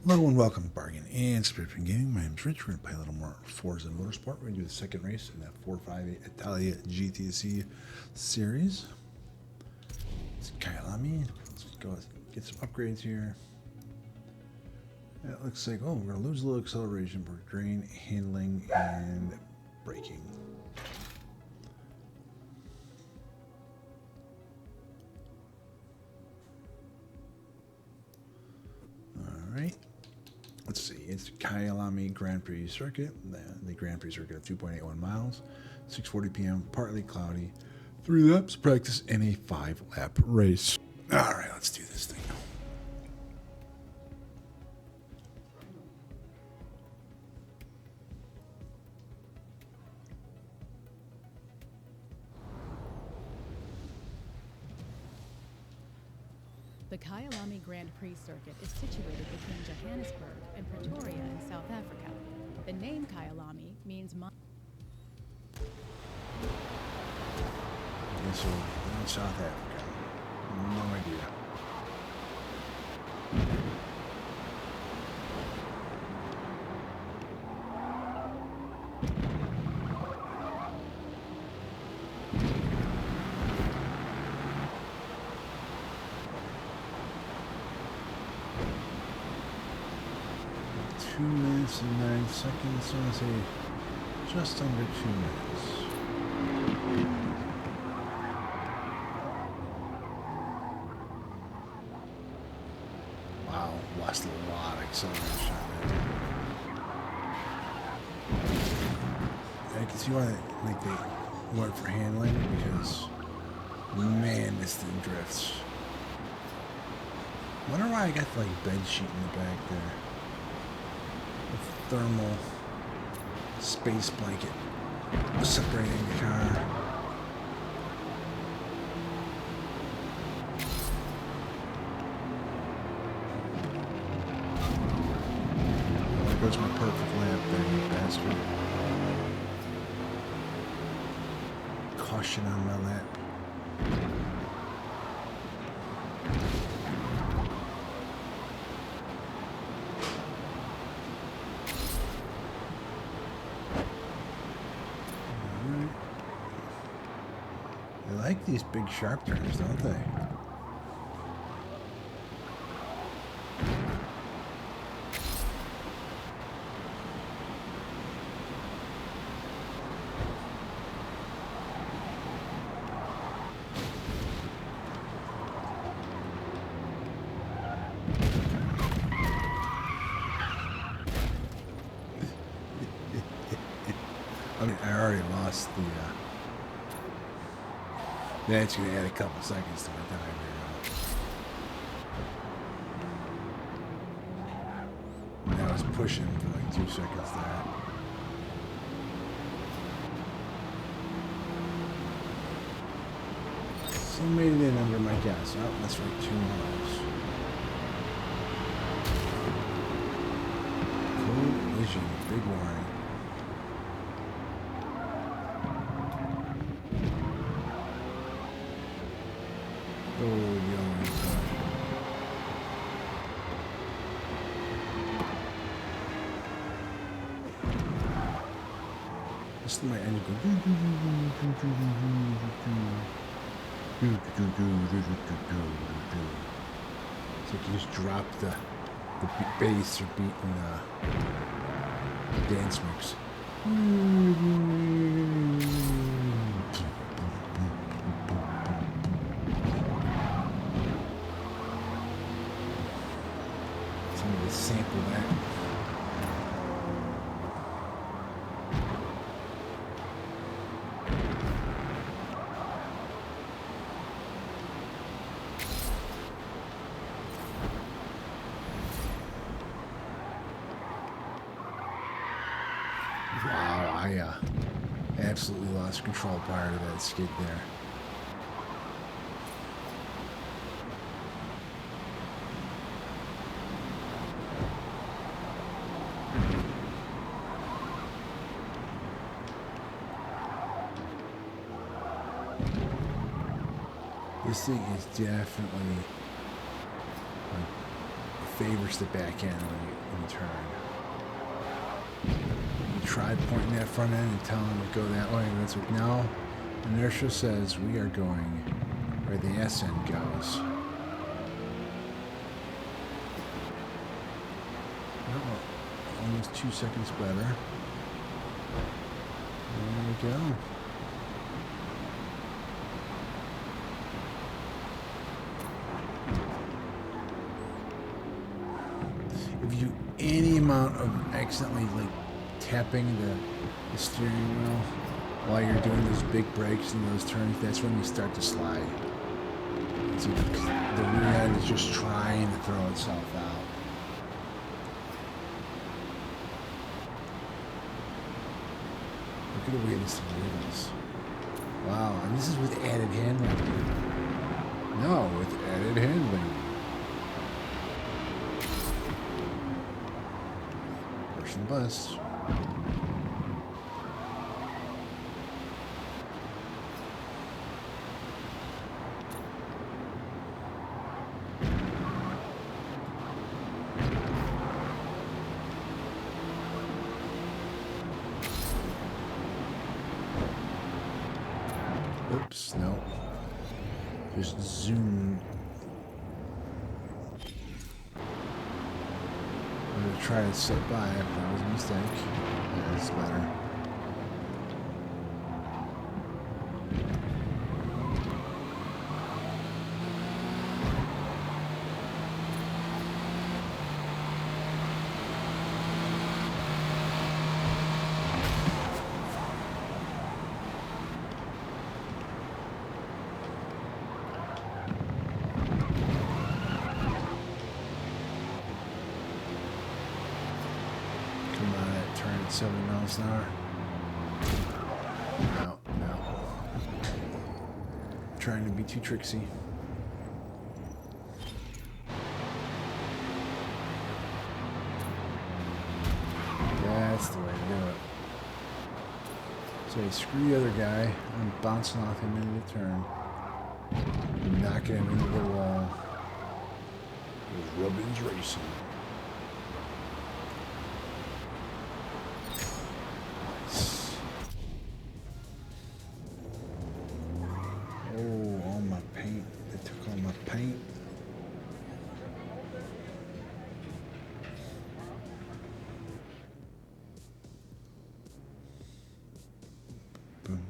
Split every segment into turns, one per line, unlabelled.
Hello and welcome to Bargain and Subscription Gaming. My name is Rich. We're going to play a little more Forza Motorsport. We're going to do the second race in that 458 Italia GTC series. It's Kyalami. Let's go get some upgrades here. It looks like, oh, we're going to lose a little acceleration for grain handling and braking. All right. Let's see, it's Kyalami Grand Prix circuit. The Grand Prix circuit of 2.81 miles, 6:40 p.m., partly cloudy, 3 laps practice, and a 5-lap race. All right, let's do this thing.
The Kyalami Grand Prix circuit is situated between Johannesburg and Pretoria in South Africa. The name Kyalami means
So, in South Africa. No idea. Minutes and 9 seconds. So I'm going to say just under 2 minutes. Wow, lost a lot of acceleration. I can see why they went for handling, because man, this thing drifts. Wonder why I got like bed sheet in the back there. Thermal space blanket separating the car. There goes my perfect lap there, you bastard. Caution on my lap. They like these big sharp turns, don't they? I mean, I already lost the that's going to add a couple seconds to my time here. Now I was pushing for like 2 seconds there. So made it in under my gas. Oh, that's right, 2 miles. Collision, big warning. Oh, young. This is my engine go. It's like you just drop the bass or beat in dance mix. Sample that. Wow, I absolutely lost control prior to that skid there. This thing is definitely like favors the back end when you turn. You try pointing that front end and telling them to go that way, and it's like, no. Inertia says we are going where the S end goes. Oh, almost 2 seconds better. There we go. If you do any amount of accidentally like tapping the steering wheel while you're doing those big brakes and those turns, that's when you start to slide. So the rear end is just trying to throw itself out. Look at the way this thing wiggles. Wow, and this is with added handling. No, with added handling. Pushing the bus. Oops, no. Just zoom. I'm going to try to sit by it, but that was a mistake. Yeah, it's better. Come on, it turned at 70 miles an hour. No, no. Trying to be too tricksy. That's the way to do it. So screw the other guy. I'm bouncing off him into the turn. Knocking him into the wall. Rubbin's racing. Nice. Oh, all my paint. They took all my paint. Boom.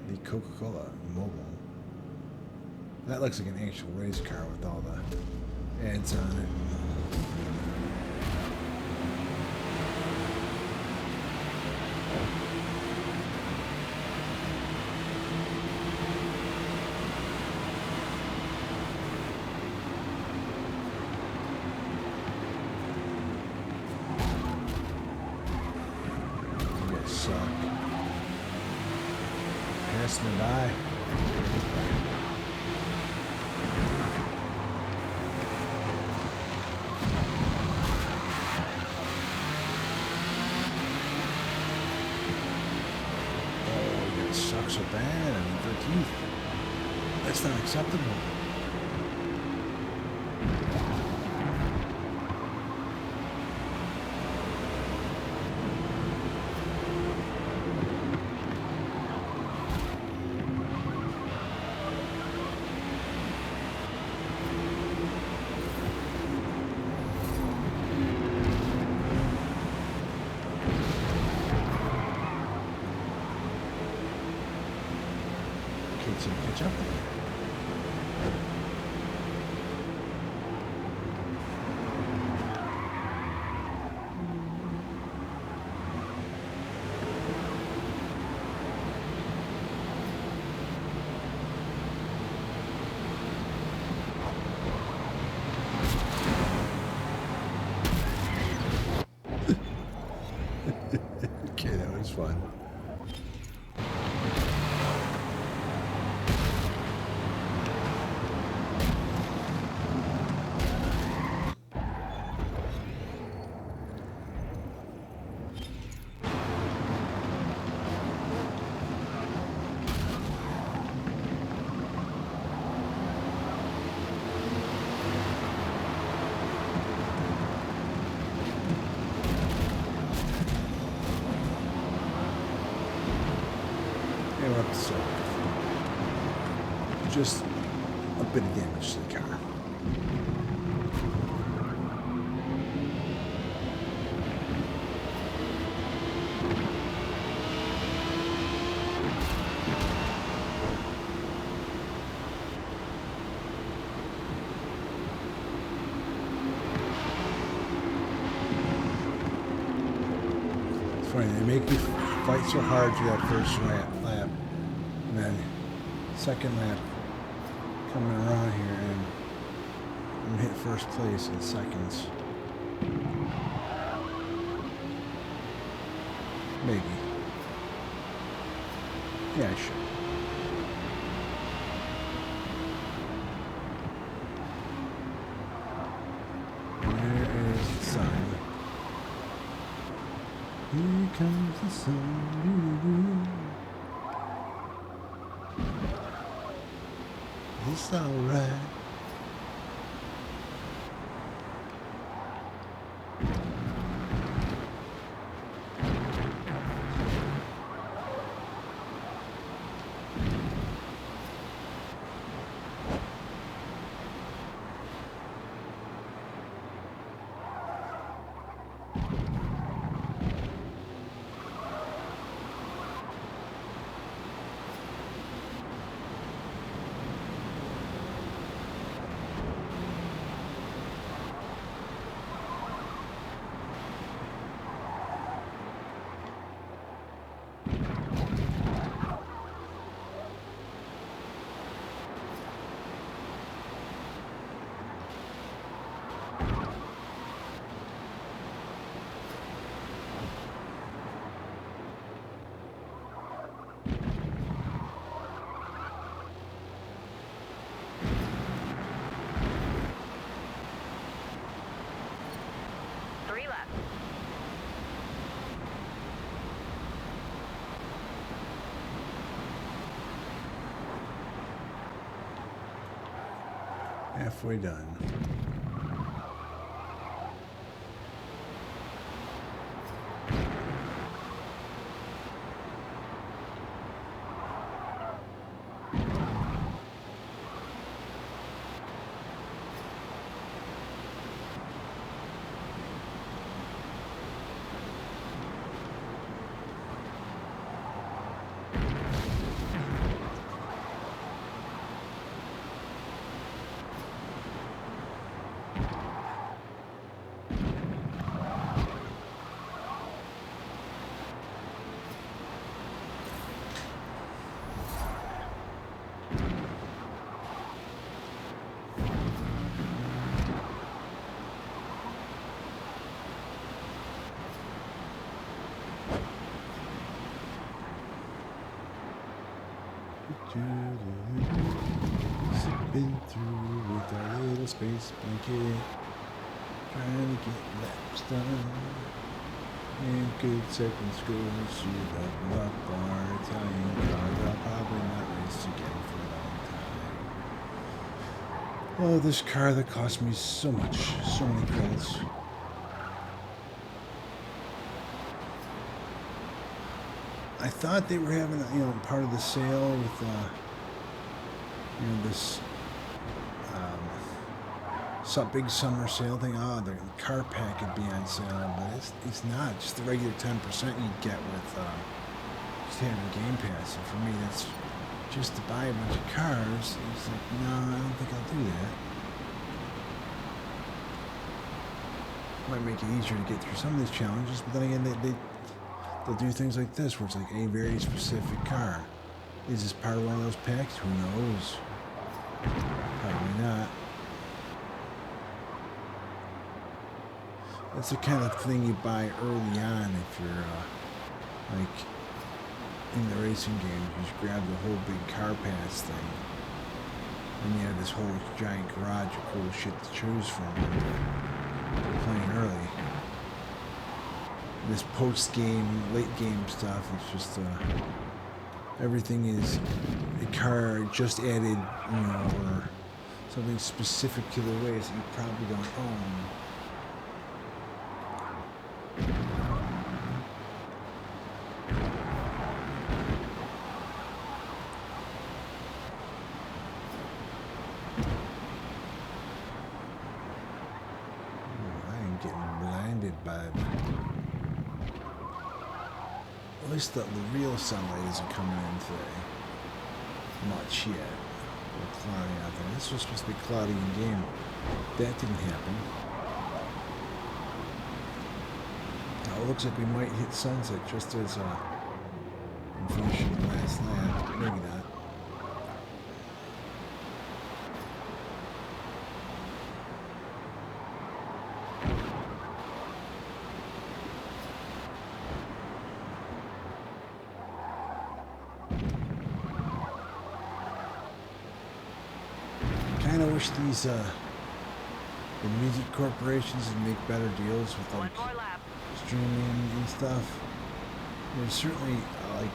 The Coca-Cola Mobile. That looks like an actual race car with all the ads on it. You guys suck. Pass me by. Oh, you guys suck so bad. I'm in 13th. That's not acceptable. Okay, so catch up. Okay, that was fun. Okay, we're up to 7. Just a bit of damage to the car. It's funny, they make you fight so hard for that first lap, and then second lap coming around here, and I'm gonna hit first place in seconds. Maybe. Yeah, I should. There is the sun. Here comes the sun. It's alright. Halfway done. Sipping through with our little space blanket, trying to get laps done. And good seconds go to level up our Italian car. I'll probably not race again for a long time. Oh, this car that cost me so much, so many credits. I thought they were having, part of the sale with, this big summer sale thing. Oh, the car pack could be on sale, but it's not. Just the regular 10% you get with just having Game Pass. And for me, that's just to buy a bunch of cars. It's like, no, I don't think I'll do that. Might make it easier to get through some of these challenges, but then again, they'll do things like this, where it's like a very specific car. Is this part of one of those packs? Who knows? Probably not. That's the kind of thing you buy early on if you're, like, in the racing games. You just grab the whole big car pass thing. And you have this whole giant garage of cool shit to choose from. Playing early. This post-game, late-game stuff, it's just, everything is a car just added, or something specific to the race that you probably don't own. least the real sunlight isn't coming in today. Much yet. A little cloudy out there. This was supposed to be cloudy in game. That didn't happen. Now it looks like we might hit sunset just as I'm finishing the last lap. Maybe not. I wish these the music corporations would make better deals with like streaming and stuff. There's certainly like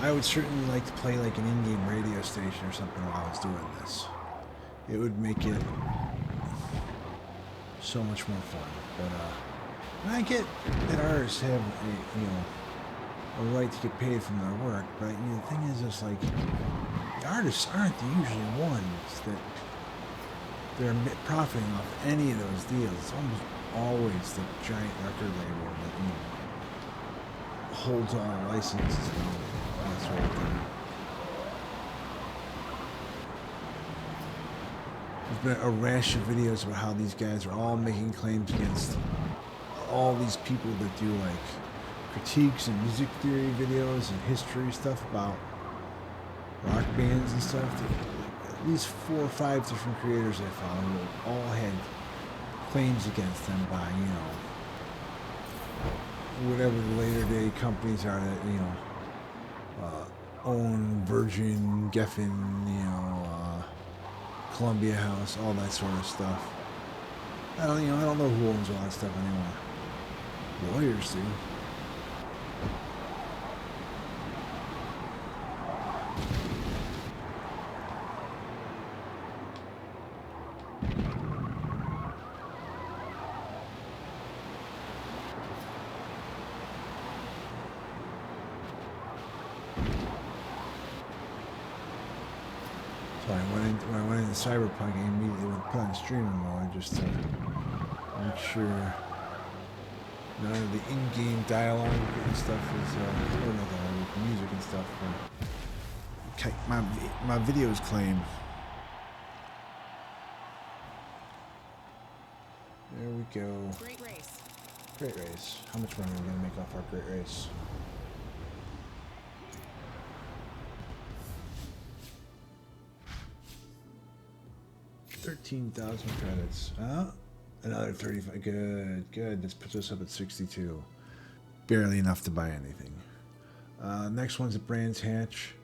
I would certainly like to play like an in-game radio station or something while I was doing this. It would make it so much more fun. But I get that artists have a right to get paid from their work, but the thing is, it's like the artists aren't the usual ones that they're profiting off any of those deals. It's almost always the giant record label that holds all the licenses and that sort of thing. There's been a rash of videos about how these guys are all making claims against all these people that do like critiques and music theory videos and history stuff about rock bands and stuff. At least 4 or 5 different creators I followed all had claims against them by, whatever the later day companies are that, own Virgin, Geffen, Columbia House, all that sort of stuff. I don't know who owns all that stuff anymore. Lawyers do. So when I went into Cyberpunk, I immediately went put on streaming mode just to make sure none of the in-game dialogue and stuff is, or not dialogue, music and stuff. My videos claim. There we go.
Great race.
Great race. How much money are we gonna make off our great race? $13,000 credits. Another 35. Good. This puts us up at 62. Barely enough to buy anything. Next one's at Brands Hatch.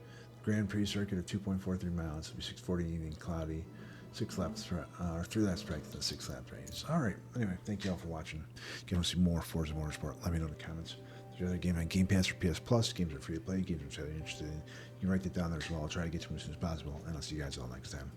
Grand Prix circuit of 2.43 miles. It'll be 6:40 evening, cloudy. 6 laps, or 3 laps practice at 6 lap range. All right. Anyway, thank you all for watching. If you want to see more Forza Motorsport, let me know in the comments. There's another game on Game Pass or PS Plus. Games are free to play. Games I'm really interested in. You can write that down there as well. I'll try to get to them as soon as possible. And I'll see you guys all next time.